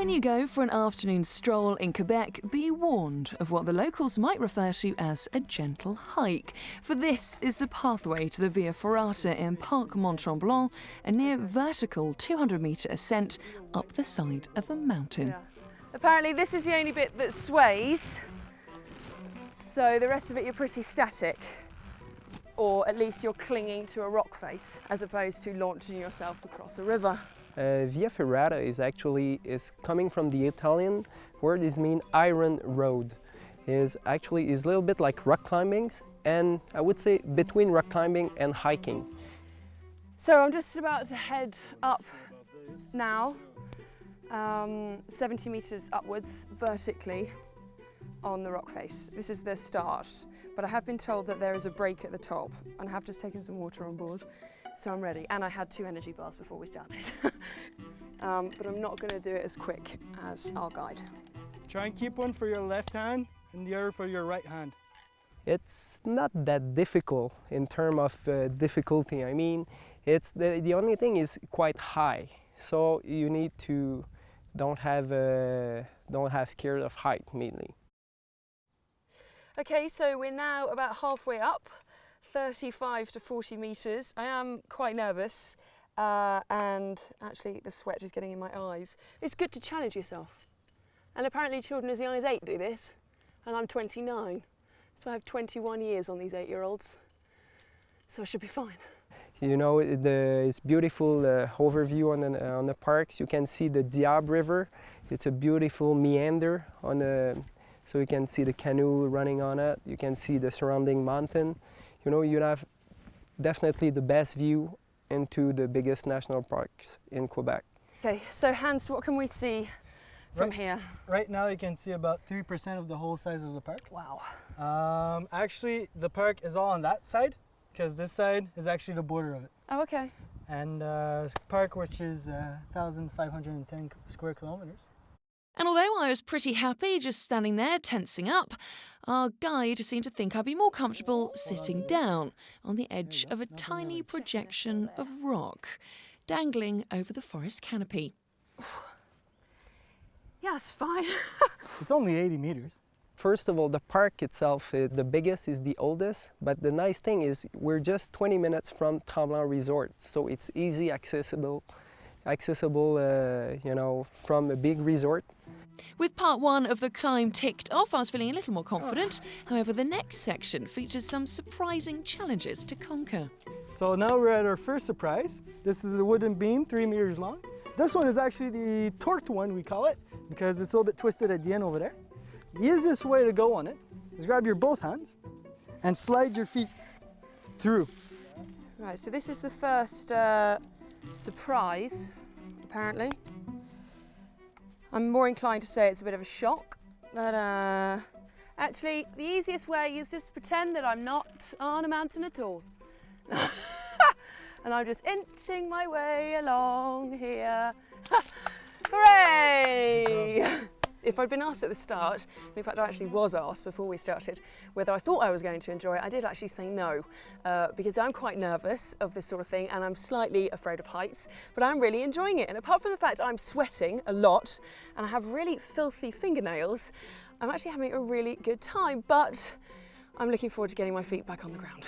When you go for an afternoon stroll in Quebec, be warned of what the locals might refer to as a gentle hike. For this is the pathway to the Via Ferrata in Parc Mont-Tremblant, a near vertical 200-metre ascent up the side of a mountain. Yeah. Apparently this is the only bit that sways, so the rest of it you're pretty static. Or at least you're clinging to a rock face, as opposed to launching yourself across a river. Via Ferrata is coming from the Italian word is mean iron road. Is a little bit like rock climbing, and I would say between rock climbing and hiking. So I'm just about to head up now, 70 metres upwards vertically on the rock face. This is the start, but I have been told that there is a break at the top, and I have just taken some water on board. So I'm ready, and I had 2 energy bars before we started. But I'm not going to do it as quick as our guide. Try and keep one for your left hand and the other for your right hand. It's not that difficult in terms of difficulty. I mean, it's the only thing is quite high, so you need to don't have scared of height mainly. Okay, so we're now about halfway up. 35 to 40 metres. I am quite nervous and actually the sweat is getting in my eyes. It's good to challenge yourself. And apparently children as young as 8 do this, and I'm 29. So I have 21 years on these 8-year-olds. So I should be fine. You know, it's beautiful overview on the parks. You can see the Diable River. It's a beautiful meander so you can see the canoe running on it. You can see the surrounding mountain. You know, you have definitely the best view into the biggest national parks in Quebec. Okay, so Hans, what can we see from here? Right now you can see about 3% of the whole size of the park. Wow. Actually, the park is all on that side, because this side is actually the border of it. Oh, okay. And park, which is 1,510 square kilometers. And although I was pretty happy just standing there tensing up, our guide seemed to think I'd be more comfortable sitting down on the edge of a tiny projection of rock, dangling over the forest canopy. Yeah, it's fine. It's only 80 meters. First of all, the park itself is the biggest, is the oldest, but the nice thing is we're just 20 minutes from Tremblant Resort, so it's easy accessible, you know, from a big resort. With part 1 of the climb ticked off, I was feeling a little more confident. However, the next section features some surprising challenges to conquer. So now we're at our first surprise. This is a wooden beam, 3 meters long. This one is actually the torqued one, we call it, because it's a little bit twisted at the end over there. The easiest way to go on it is grab your both hands and slide your feet through. Right, so this is the first surprise, apparently. I'm more inclined to say it's a bit of a shock, but actually the easiest way is just pretend that I'm not on a mountain at all. And I'm just inching my way along here. Hooray! If I'd been asked at the start, and in fact I actually was asked before we started, whether I thought I was going to enjoy it, I did actually say no, because I'm quite nervous of this sort of thing and I'm slightly afraid of heights, but I'm really enjoying it. And apart from the fact I'm sweating a lot and I have really filthy fingernails, I'm actually having a really good time, but I'm looking forward to getting my feet back on the ground.